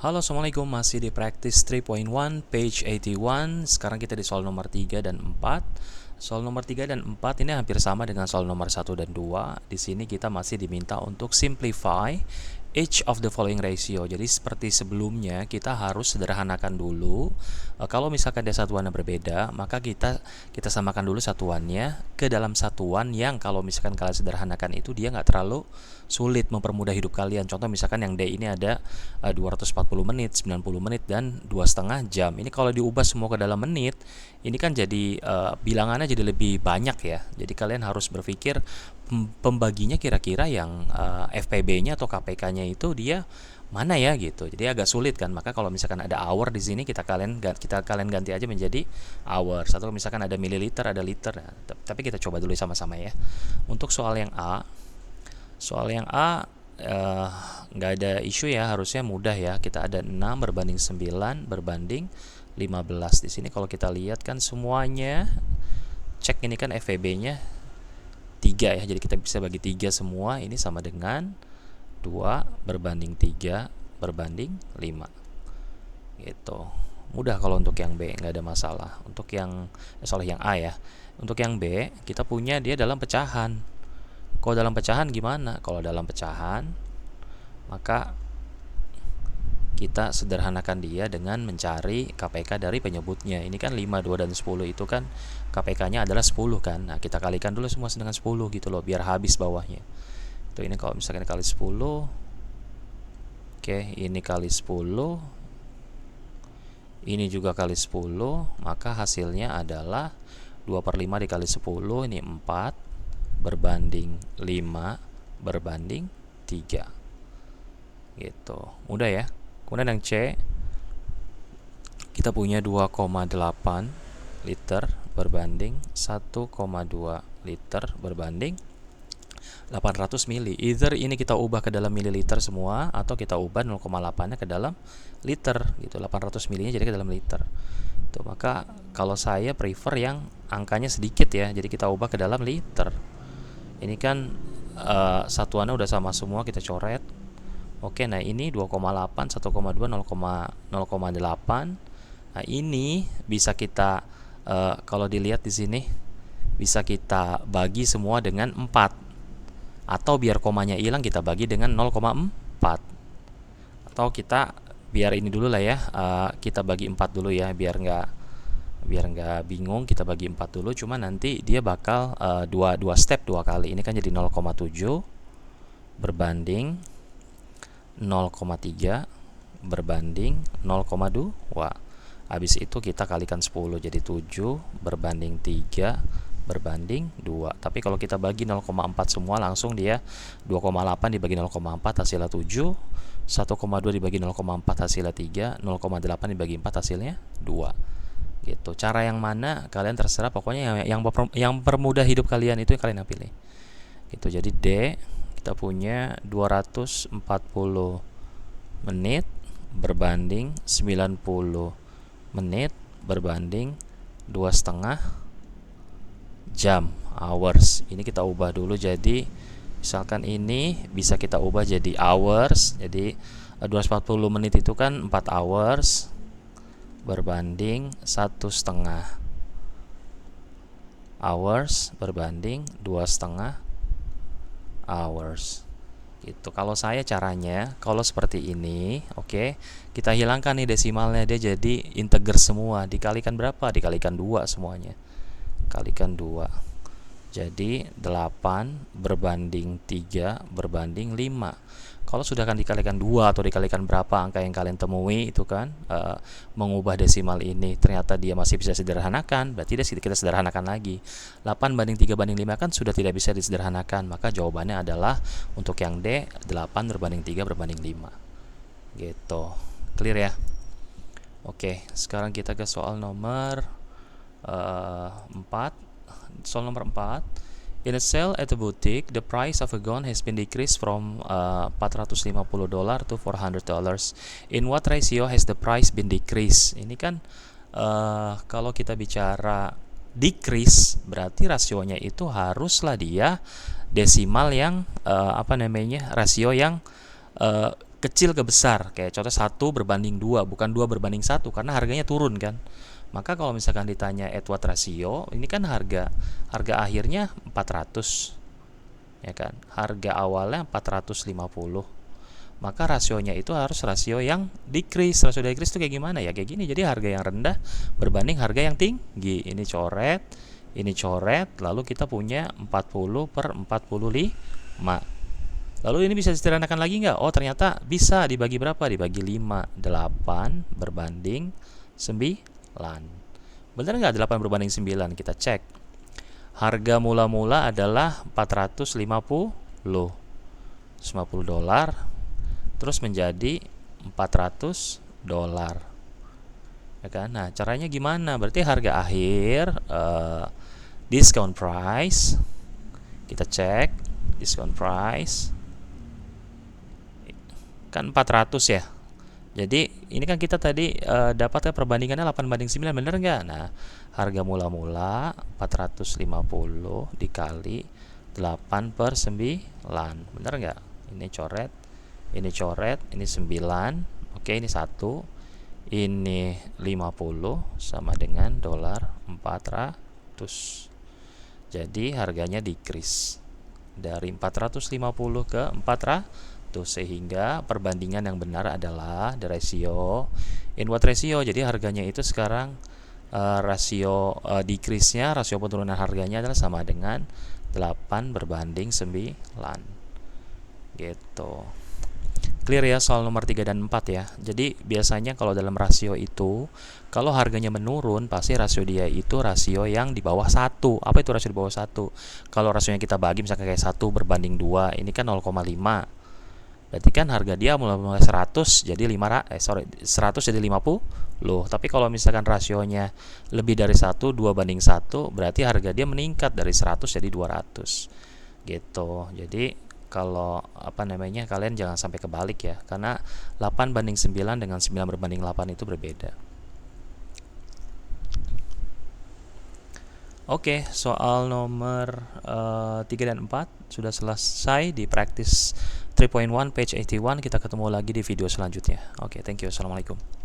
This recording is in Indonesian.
Halo, Assalamualaikum, masih di practice 3.1 page 81. Sekarang kita di soal nomor 3 dan 4. Soal nomor 3 dan 4 ini hampir sama dengan soal nomor 1 dan 2. Di sini kita masih diminta untuk simplify each of the following ratio. Jadi seperti sebelumnya kita harus sederhanakan dulu. Kalau misalkan ada satuannya berbeda, maka kita samakan dulu satuannya ke dalam satuan yang kalau misalkan kalian sederhanakan itu dia nggak terlalu sulit, mempermudah hidup kalian. Contoh misalkan yang D ini ada 240 menit, 90 menit, dan 2,5 jam. Ini kalau diubah semua ke dalam menit, ini kan jadi bilangannya jadi lebih banyak ya. Jadi kalian harus berpikir pembaginya kira-kira yang FPB-nya atau KPK-nya itu dia mana ya gitu. Jadi agak sulit kan. Maka kalau misalkan ada hour di sini kalian ganti aja menjadi hour. Atau misalkan ada mililiter, ada liter. Nah, tapi kita coba dulu sama-sama ya. Untuk soal yang A, nggak ada isu ya, harusnya mudah ya. Kita ada 6 berbanding 9 berbanding 15. Di sini kalau kita lihat kan semuanya cek ini kan FVB-nya 3 ya. Jadi kita bisa bagi 3 semua. Ini sama dengan 2 berbanding 3 berbanding 5. Gitu. Mudah kalau untuk yang B, nggak ada masalah. Untuk yang yang A ya. Untuk yang B, kita punya dia dalam pecahan. Kalau dalam pecahan gimana? Kalau dalam pecahan, maka kita sederhanakan dia dengan mencari KPK dari penyebutnya. Ini kan 5, 2, dan 10 itu kan KPK-nya adalah 10 kan. Nah, kita kalikan dulu semua dengan 10 gitu loh, biar habis bawahnya. Itu ini kalau misalkan kali 10. Oke, ini kali 10. Ini juga kali 10, maka hasilnya adalah 2/5 dikali 10, ini 4 berbanding 5 berbanding 3. Gitu. Mudah ya. Kemudian yang C, kita punya 2,8 liter berbanding 1,2 liter berbanding 800 mili. Either ini kita ubah ke dalam mililiter semua atau kita ubah 0,8-nya ke dalam liter gitu. 800 milinya jadi ke dalam liter. Tuh, maka kalau saya prefer yang angkanya sedikit ya. Jadi kita ubah ke dalam liter. Ini kan satuannya udah sama semua, kita coret. Oke, nah ini 2,8, 1,2, 0,8. Nah, ini bisa kita kalau dilihat di sini bisa kita bagi semua dengan 4. Atau biar komanya hilang kita bagi dengan 0,4. Atau kita biar ini dulu lah ya, kita bagi 4 dulu ya biar nggak bingung. Kita bagi 4 dulu, cuma nanti dia bakal dua step 2 kali. Ini kan jadi 0,7 berbanding 0,3 berbanding 0,2. Habis itu kita kalikan 10 jadi 7 berbanding 3 berbanding 2. Tapi kalau kita bagi 0,4 semua langsung dia 2,8 dibagi 0,4 hasilnya 7, 1,2 dibagi 0,4 hasilnya 3, 0,8 dibagi 4 hasilnya 2. Gitu. Cara yang mana kalian terserah, pokoknya yang permudah hidup kalian itu yang kalian pilih. Gitu. Jadi D kita punya 240 menit berbanding 90 menit berbanding 2,5 jam, hours. Ini kita ubah dulu jadi misalkan ini bisa kita ubah jadi hours. Jadi 240 menit itu kan 4 hours berbanding 1,5 hours berbanding 2,5 hours. Gitu. Kalau saya caranya kalau seperti ini, oke, kita hilangkan nih desimalnya, dia jadi integer semua. Dikalikan berapa? Dikalikan 2 semuanya. Kalikan 2. Jadi 8 berbanding 3 berbanding 5. Kalau sudah kan dikalikan 2 atau dikalikan berapa angka yang kalian temui itu kan mengubah desimal ini ternyata dia masih bisa sederhanakan, berarti kita sederhanakan lagi. 8 banding 3 banding 5 kan sudah tidak bisa disederhanakan, maka jawabannya adalah untuk yang D 8 berbanding 3 berbanding 5. Gitu. Clear ya? Oke, sekarang kita ke soal nomor 4. Soal nomor 4. In a sale at a boutique, the price of a gown has been decreased from $450 to $400. In what ratio has the price been decreased? Ini kan kalau kita bicara decrease, berarti rasionya itu haruslah dia desimal yang rasio yang kecil ke besar, kayak contoh 1:2, bukan 2:1, karena harganya turun kan. Maka kalau misalkan ditanya at what ratio, ini kan harga akhirnya 400, ya kan, harga awalnya 450, maka rasionya itu harus rasio yang decrease. Rasio decrease itu kayak gimana ya? Kayak gini, jadi harga yang rendah berbanding harga yang tinggi. Ini coret, lalu kita punya 40/45. Lalu ini bisa disederhanakan lagi nggak? Oh, ternyata bisa. Dibagi berapa? Dibagi 5. 8 berbanding 9. Benar nggak 8 berbanding 9? Kita cek. Harga mula-mula adalah 450. $50. Terus menjadi $400. Ya kan? Nah, caranya gimana? Berarti harga akhir discount price. Kita cek discount price kan 400 ya. Jadi ini kan kita tadi dapatnya perbandingannya 8:9, bener nggak? Nah, harga mula-mula 450 dikali 8/9, bener nggak? Ini coret, ini 9, oke, ini 1, ini 50 sama dengan $400. Jadi harganya decrease dari 450 ke 400, sehingga perbandingan yang benar adalah the ratio in what ratio. Jadi harganya itu sekarang rasio decrease-nya, rasio penurunan harganya adalah sama dengan 8 berbanding 9 gitu. Clear ya soal nomor 3 dan 4 ya. Jadi biasanya kalau dalam rasio itu, kalau harganya menurun, pasti rasio dia itu rasio yang di bawah 1. Apa itu rasio di bawah 1? Kalau rasionya kita bagi misalkan kayak 1/2, ini kan 0,5. Berarti kan harga dia mulai 100 jadi 100 jadi 50. Tapi kalau misalkan rasionya lebih dari 1, 2:1, berarti harga dia meningkat dari 100 jadi 200. Gitu. Jadi kalau kalian jangan sampai kebalik ya, karena 8:9 dengan 9/8 itu berbeda. Oke, soal nomor 3 dan 4 sudah selesai di practice 3.1 page 81. Kita ketemu lagi di video selanjutnya. Oke, thank you. Assalamualaikum.